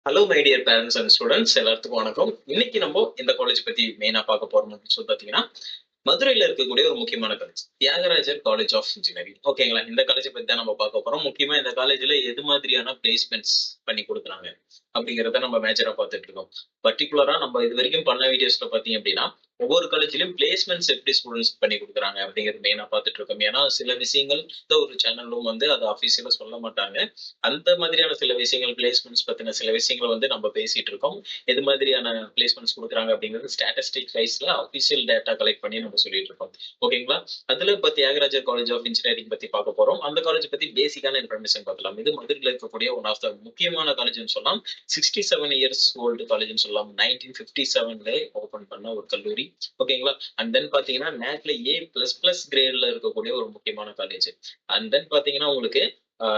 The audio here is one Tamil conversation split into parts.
Hello my dear parents and students எல்லாத்துக்கும் வணக்கம். இன்னைக்கு நம்ம இந்த காலேஜ் பத்தி மெயினா பார்க்க போறோம் அப்படின்னு சொல்லி பாத்தீங்கன்னா, மதுரையில இருக்கக்கூடிய ஒரு முக்கியமான college Thiagarajar college of engineering. ஓகேங்களா, இந்த காலேஜ் பத்தி தான் நம்ம பார்க்க போறோம். முக்கியமா இந்த காலேஜ்ல எது மாதிரியான பிளேஸ்மெண்ட்ஸ் பண்ணி கொடுக்குறாங்க அப்படிங்கிறத நம்ம மேஜரா பார்த்துட்டு இருக்கோம். பர்டிகுலரா நம்ம இது வரைக்கும் பண்ண வீடியோஸ்ல பாத்தீங்க அப்படின்னா, ஒவ்வொரு காலேஜ்லயும் பிளேஸ்மெண்ட்ஸ் எப்படி ஸ்டூடெண்ட்ஸ் பண்ணி கொடுக்குறாங்க அப்படிங்கிறது மெயினா பார்த்துட்டு இருக்கோம். ஏன்னா சில விஷயங்கள் ஒரு சேனலும் வந்து அதை அபிஷியலா சொல்ல மாட்டாங்க. அந்த மாதிரியான சில விஷயங்கள் பிளேஸ்மெண்ட்ஸ் பத்தின சில விஷயங்களை வந்து நம்ம பேசிட்டு இருக்கோம். எது மாதிரியான பிளேஸ்மெண்ட்ஸ் கொடுக்குறாங்க அப்படிங்கிறது ஸ்டாட்டிஸ்டிக் வைஸ்ல அபிஷியல் டேட்டா கலெக்ட் பண்ணி நம்ம சொல்லிட்டு இருக்கோம். ஓகேங்களா, அதுல இப்ப தியாகராஜர் காலேஜ் ஆஃப் இன்ஜினியரிங் பத்தி பார்க்க போறோம். அந்த காலேஜ் பத்தி பேசிக்கான இன்ஃபர்மேஷன் பார்க்கலாம். இது மதுரையில் இருக்கக்கூடிய ஒன் ஆஃப் த முக்கியமான காலேஜ்னு சொல்லலாம். 67 இயர்ஸ் ஓல்டு காலேஜ்னு சொல்லலாம். 1957 ஓபன் பண்ண ஒரு கல்லூரி. ஓகேங்களா, அண்ட் தென் பாத்தீங்கன்னா நேக்ல A++ கிரேட்ல இருக்கக்கூடிய ஒரு முக்கியமான காலேஜ். அண்ட் தென் பாத்தீங்கன்னா உங்களுக்கு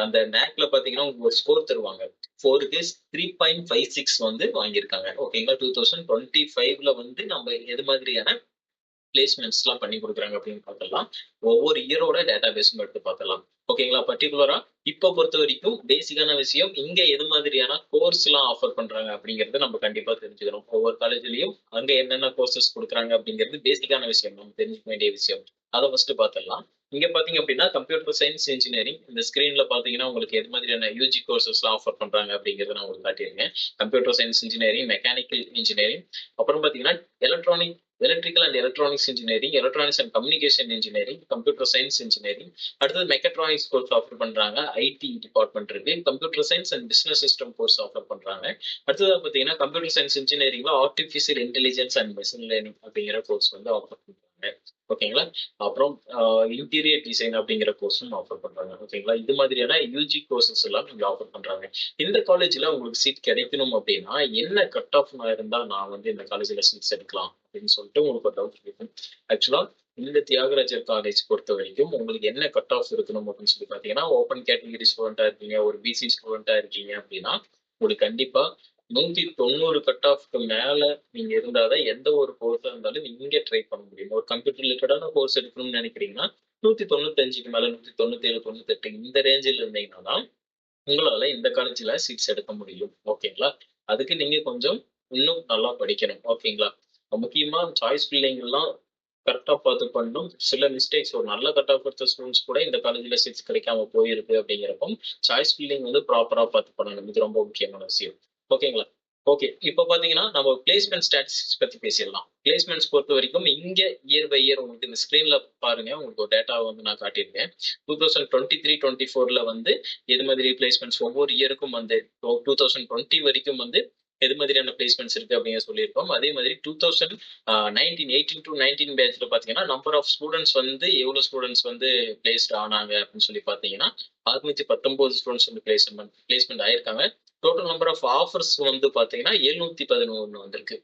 அந்த நேக்ல பாத்தீங்கன்னா உங்களுக்கு ஒரு ஸ்கோர் தருவாங்க. 4க்கு 3.56 வந்து வாங்கியிருக்காங்க. ஓகேங்களா, 2025ல வந்து நம்ம எது மாதிரியான பிளேஸ்மெண்ட்ஸ் எல்லாம் பண்ணி கொடுக்குறாங்க அப்படின்னு பார்க்கலாம். ஒவ்வொரு இயரோட டேட்டா பேஸும் எடுத்து பார்க்கலாம். ஓகேங்களா, பர்டிகுலரா இப்ப பொறுத்த வரைக்கும் பேசிக்கான விஷயம் இங்க எது மாதிரியான கோர்ஸ் எல்லாம் ஆஃபர் பண்றாங்க அப்படிங்கறது நம்ம கண்டிப்பா தெரிஞ்சுக்கணும். ஒவ்வொரு காலேஜ்லயும் அங்க என்னென்ன கோர்சஸ் கொடுக்குறாங்க அப்படிங்கிறது பேசிக்கான விஷயம், நம்ம தெரிஞ்சுக்க வேண்டிய விஷயம். அதை ஃபர்ஸ்ட் பார்த்துடலாம். இங்க பாத்தீங்க அப்படின்னா கம்ப்யூட்டர் சயின்ஸ் இன்ஜினியரிங். இந்த ஸ்கிரீன்ல பாத்தீங்கன்னா உங்களுக்கு எது மாதிரியான யூஜி கோர்சஸ் எல்லாம் ஆஃபர் பண்றாங்க அப்படிங்கறத நான் உங்களுக்கு காட்டியிருக்கேன். Computer science engineering, mechanical engineering, அப்புறம் பாத்தீங்கன்னா electronic electrical and electronics engineering, electronics and communication engineering, computer science engineering. அடுத்தது மெக்கட்ரானிக்ஸ் கோர்ஸ் ஆஃபர் பண்றாங்க. ஐடி டிபார்ட்மெண்ட் இருக்கு. Computer science and business system course offer பண்றாங்க. அடுத்தது பாத்தீங்கன்னா கம்ப்யூட்டர் சயின்ஸ் இன்ஜினியரிங்ல artificial intelligence and machine learning அப்படிங்கிற கோர்ஸ் வந்து ஆஃபர் பண்றாங்க. ஓகேங்களா, அப்புறம் இன்டீரியர் டிசைன் அப்படிங்கிற கோர்ஸும் ஆஃபர் பண்றாங்க. ஓகேங்களா, இது மாதிரியான யூஜி கோர்சஸ் எல்லாம் நீங்க ஆஃபர் பண்றாங்க. இந்த காலேஜ்ல உங்களுக்கு சீட் கிடைக்கணும் அப்படின்னா என்ன கட் ஆஃப் இருந்தா நான் வந்து இந்த காலேஜ்ல சீட்ஸ் எடுக்கலாம் அப்படின்னு சொல்லிட்டு உங்களுக்கு ஒரு டவுட் இருக்கும். ஆக்சுவலா இந்த தியாகராஜர் காலேஜ் பொறுத்த வரைக்கும் உங்களுக்கு என்ன கட் ஆஃப் இருக்கணும் அப்படின்னு சொல்லி பாத்தீங்கன்னா, ஓப்பன் கேட்டகரி ஸ்டூடெண்டா இருக்கீங்க, ஒரு பிசி ஸ்டூடெண்டா இருக்கீங்க அப்படின்னா உங்களுக்கு கண்டிப்பா 190 கட் ஆஃப்க்கு மேல நீங்க இருந்தாதான் எந்த ஒரு கோர்ஸா இருந்தாலும் நீங்க ட்ரை பண்ண முடியும். ஒரு கம்ப்யூட்டர் ரிலேட்டடான கோர்ஸ் எடுக்கணும்னு நினைக்கிறீங்கன்னா 195க்கு மேல 197, 98 இந்த ரேஞ்சில் இருந்தீங்கன்னா தான் உங்களால இந்த காலேஜ்ல சீட்ஸ் எடுக்க முடியும். ஓகேங்களா, அதுக்கு நீங்க கொஞ்சம் இன்னும் நல்லா படிக்கணும். ஓகேங்களா, முக்கியமா சாய்ஸ் பில்லிங் எல்லாம் கரெக்டா பார்த்து பண்ணணும். சில மிஸ்டேக்ஸ் ஒரு நல்ல கட் ஆஃப் எடுத்த ஸ்டூடெண்ட்ஸ் கூட இந்த காலேஜ்ல சீட்ஸ் கிடைக்காம போயிருக்கு அப்படிங்கிறப்போ சாய்ஸ் பில்லிங் வந்து ப்ராப்பரா பார்த்து பண்ணணும். இது ரொம்ப முக்கியமான விஷயம். ஓகேங்களா, ஓகே, இப்ப பாத்தீங்கன்னா நம்ம பிளேஸ்மெண்ட் ஸ்டாட்டிஸ்டிக்ஸ் பத்தி பேசிடலாம். பிளேஸ்மெண்ட்ஸ் பொறுத்த வரைக்கும் இங்க இயர் பை இயர் உங்களுக்கு இந்த ஸ்கிரீன்ல பாருங்க, உங்களுக்கு ஒரு டேட்டா வந்து நான் காட்டியிருக்கேன். 2023-24ல வந்து எது மாதிரி பிளேஸ்மெண்ட்ஸ் ஒவ்வொரு இயருக்கும் வந்து 2020 வரைக்கும் வந்து எது மாதிரியான பிளேஸ்மெண்ட்ஸ் இருக்கு அப்படின்னு சொல்லியிருக்கோம். அதே மாதிரி 2018 பேட்ச்ல பாத்தீங்கன்னா நம்பர் ஆஃப் ஸ்டூடெண்ட்ஸ் வந்து எவ்வளவு ஸ்டூடெண்ட்ஸ் வந்து பிளேஸ்ட் ஆனாங்க அப்படின்னு சொல்லி பாத்தீங்கன்னா 619 ஸ்டூடெண்ட்ஸ் வந்து பிளேஸ்மெண்ட் ஆயிருக்காங்க. டோட்டல் நம்பர் ஆஃப் ஆஃபர்ஸ் வந்து பாத்தீங்கன்னா 711 வந்திருக்கு.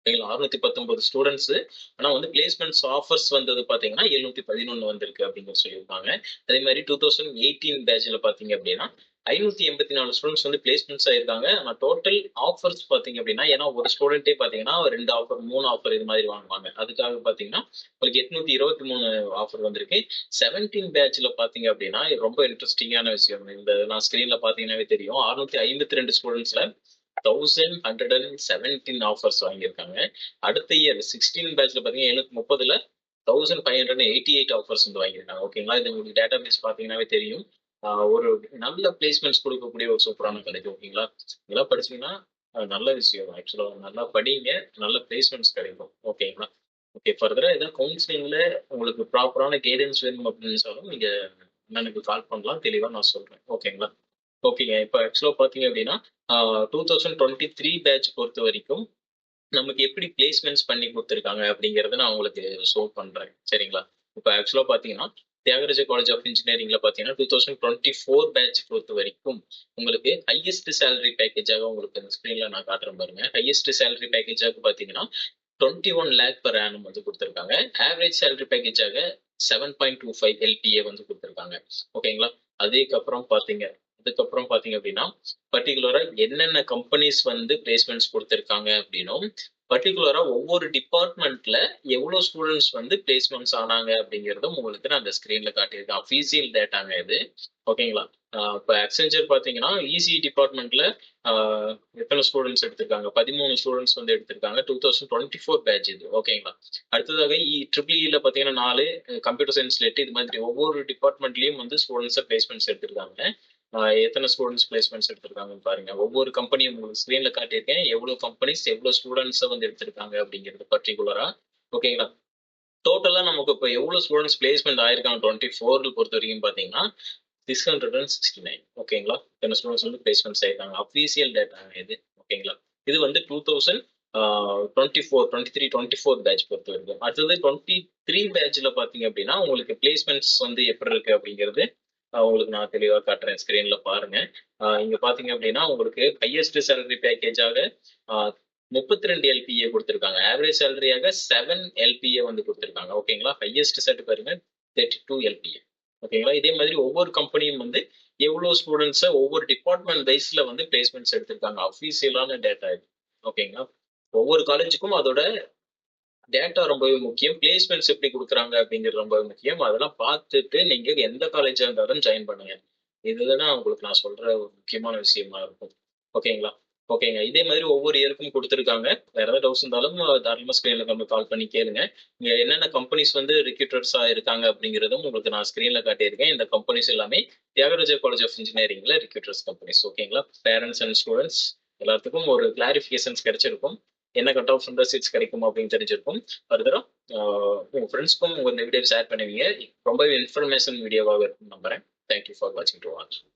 619 ஸ்டூடெண்ட்ஸ். ஆனா வந்து பிளேஸ்மெண்ட்ஸ் ஆஃபர்ஸ் வந்தது பாத்தீங்கன்னா 711 வந்திருக்கு அப்படின்னு சொல்லியிருக்காங்க. அதே மாதிரி 2018 பேட்ச்ல பாத்தீங்க அப்படின்னா 584 ஸ்டூடெண்ட்ஸ் வந்து பிளேஸ்மெண்ட்ஸ் ஆயிருக்காங்க. ஆனா டோட்டல் ஆஃபர்ஸ் பாத்தீங்க அப்படின்னா, ஏன்னா ஒரு ஸ்டூடெண்டே பாத்தீங்கன்னா 2 ஆஃபர் 3 ஆஃபர் இது மாதிரி வாங்குவாங்க. அதுக்காக பாத்தீங்கன்னா உங்களுக்கு 823 ஆஃபர் வந்திருக்கு. 17 பேட்ச்ல பாத்தீங்க அப்படின்னா ரொம்ப இன்ட்ரெஸ்டிங்கான விஷயம். இந்த நான் ஸ்கிரீன்ல பாத்தீங்கன்னாவே தெரியும். 652 ஸ்டூடெண்ட்ஸ்ல 1117 ஆஃபர்ஸ் வாங்கியிருக்காங்க. அடுத்த இயர் 16 பேட்ச்ல பாத்தீங்கன்னா 730ல 1588 ஆஃபர்ஸ் வந்து வாங்கியிருக்காங்க. ஓகேங்களா, இது உங்களுக்கு டேட்டா பேஸ் பாத்தீங்கன்னாவே தெரியும். ஒரு நல்ல பிளேஸ்மெண்ட்ஸ் கொடுக்கக்கூடிய ஒரு சூப்பரான காலேஜ். ஓகேங்களா, இதெல்லாம் படிச்சீங்கன்னா நல்ல விஷயம். ஆக்சுவலா நல்லா படிங்க, நல்ல பிளேஸ்மெண்ட்ஸ் கிடைக்கும். ஓகேங்களா, ஓகே, ஃபர்தரா ஏதாவது கவுன்சிலிங்ல உங்களுக்கு ப்ராப்பரான கைடன்ஸ் வேணும் அப்படின்னு சொன்னாலும் நீங்க எனக்கு கால் பண்ணலாம், தெளிவா நான் சொல்றேன். ஓகேங்களா, ஓகேங்க, இப்போ ஆக்சுவலா பாத்தீங்க அப்படின்னா 2023 பேட்ச் பொறுத்த வரைக்கும் நமக்கு எப்படி பிளேஸ்மெண்ட்ஸ் பண்ணி கொடுத்துருக்காங்க அப்படிங்கறத நான் உங்களுக்கு ஷோ பண்றேன். சரிங்களா, இப்போ ஆக்சுவலா பாத்தீங்கன்னா தியாகராஜ காலேஜ் ஆஃப் இன்ஜினியரிங்ல பாத்தீங்கன்னா 2024 பேட்ச் பொறுத்த வரைக்கும் உங்களுக்கு ஹையஸ்ட் சேலரி பேக்கேஜாக உங்களுக்கு இந்த ஸ்கிரீன்ல நான் காட்டுறேன் பாருங்க. ஹையஸ்ட் சேலரி பேக்கேஜாக பாத்தீங்கன்னா 21 lakh per annum வந்து கொடுத்துருக்காங்க. ஆவரேஜ் சேலரி பேக்கேஜாக 7.25 LPA வந்து கொடுத்துருக்காங்க. ஓகேங்களா, அதுக்கப்புறம் பாத்தீங்க அப்படின்னா பர்டிகுலரா என்னென்ன கம்பெனிஸ் வந்து பிளேஸ்மெண்ட்ஸ் கொடுத்துருக்காங்க அப்படின்னும், பர்டிகுலரா ஒவ்வொரு டிபார்ட்மெண்ட்ல எவ்வளவு ஸ்டூடெண்ட்ஸ் வந்து பிளேஸ்மெண்ட்ஸ் ஆனாங்க அப்படிங்கறதும் உங்களுக்கு நான் அந்த ஸ்கிரீன்ல காட்டியிருக்கேன். அஃபீஷியல் டேட்டாங்க இது. ஓகேங்களா, இப்போ அக்சென்ச்சர் பார்த்தீங்கன்னா இசி டிபார்ட்மெண்ட்ல எத்தனை ஸ்டூடெண்ட்ஸ் எடுத்திருக்காங்க? 13 ஸ்டூடெண்ட்ஸ் வந்து எடுத்திருக்காங்க. 2024 பேட்ச் இது. ஓகேங்களா? அடுத்ததாக ட்ரிபிள் இல பார்த்தீங்கன்னா 4, கம்ப்யூட்டர் சயின்ஸ்ல 8, இது மாதிரி ஒவ்வொரு டிபார்ட்மெண்ட்லயும் வந்து ஸ்டூடெண்ட்ஸை பிளேஸ்மெண்ட்ஸ் எடுத்திருக்காங்க. எத்தனை ஸ்டூடெண்ட்ஸ் பிளேஸ்மெண்ட்ஸ் எடுத்திருக்காங்கன்னு பாருங்க. ஒவ்வொரு கம்பெனியும் உங்களுக்கு ஸ்க்ரீன்ல காட்டியிருக்கேன். எவ்வளோ கம்பெனிஸ் எவ்வளோ ஸ்டூடெண்ட்ஸை வந்து எடுத்திருக்காங்க அப்படிங்கிறது பர்டிகுலரா. ஓகேங்களா? டோட்டலா நமக்கு இப்போ எவ்வளவு ஸ்டூடெண்ட்ஸ் பிளேஸ்மெண்ட் ஆயிருக்காங்க 24 பொறுத்த வரைக்கும் பாத்தீங்கன்னா 669. ஓகேங்களா? இத்தனை ஸ்டூடெண்ட்ஸ் வந்து பிளேஸ்மெண்ட்ஸ் ஆயிருக்காங்க. அஃபீஷியல் டேட்டா இது. ஓகேங்களா? இது வந்து 2024 பேட்ச் பொறுத்த வரைக்கும். அடுத்தது 23 பேட்ச்ல பாத்தீங்க அப்படின்னா உங்களுக்கு பிளேஸ்மெண்ட்ஸ் வந்து எப்படி இருக்கு அப்படிங்கிறது உங்களுக்கு நான் தெளிவா காட்டுறேன். ஸ்கிரீன்ல பாருங்க. இங்க பாத்தீங்க அப்படின்னா உங்களுக்கு ஹையஸ்ட் சேலரி பேக்கேஜாக 32 எல்பிஏ கொடுத்திருக்காங்க. ஆவரேஜ் சேலரியாக 7 எல்பிஏ வந்து கொடுத்திருக்காங்க. ஓகேங்களா? ஹையஸ்ட் செட் பாருங்க 32 எல்பிஏ. ஓகேங்களா? இதே மாதிரி ஒவ்வொரு கம்பெனியும் வந்து எவ்வளவு ஸ்டூடெண்ட்ஸை ஒவ்வொரு டிபார்ட்மெண்ட் வைஸ்ல வந்து பிளேஸ்மெண்ட்ஸ் எடுத்திருக்காங்க. அஃபீஷியலான டேட்டா இது. ஓகேங்களா? ஒவ்வொரு காலேஜுக்கும் அதோட டேட்டா ரொம்பவே முக்கியம். பிளேஸ்மெண்ட்ஸ் எப்படி குடுக்குறாங்க அப்படிங்கிறது ரொம்பவே முக்கியம். அதெல்லாம் பார்த்துட்டு நீங்க எந்த காலேஜா இருந்தாலும் ஜாயின் பண்ணுங்க. இதுதான் உங்களுக்கு நான் சொல்ற ஒரு முக்கியமான விஷயமா இருக்கும். ஓகேங்களா? ஓகேங்க. இதே மாதிரி ஒவ்வொரு இயருக்கும் குடுத்துருக்காங்க. வேற ஏதாவது டவுட்ஸ் இருந்தாலும் தாராளமா ஸ்க்ரீன்ல நம்ம கால் பண்ணி கேளுங்க. இங்க என்னென்ன கம்பெனிஸ் வந்து ரிக்ரூட்டர்ஸா இருக்காங்க அப்படிங்கிறதும் உங்களுக்கு நான் ஸ்க்ரீன்ல காட்டியிருக்கேன். இந்த கம்பெனிஸ் எல்லாமே தியாகராஜர் காலேஜ் ஆஃப் இன்ஜினியரிங்ல ரிக்ரூட்டர்ஸ் கம்பெனிஸ். ஓகேங்களா? பேரண்ட்ஸ் அண்ட் ஸ்டூடெண்ட்ஸ் எல்லாத்துக்கும் ஒரு கிளாரிஃபிகேஷன்ஸ் கிடைச்சிருக்கும். என்ன கட் ஆஃப் இந்த சீட்ஸ் கிடைக்கும் அப்படின்னு தெரிஞ்சிருக்கும். ஃபர்தரா உங்க ஃப்ரெண்ட்ஸ்க்கும் உங்க இந்த வீடியோ ஷேர் பண்ணுவீங்க. ரொம்பவே இன்ஃபர்மேஷன் வீடியோவாக இருக்கும் நம்புறேன். தேங்க்யூ ஃபார் வாட்சிங் டு வாட்ச்.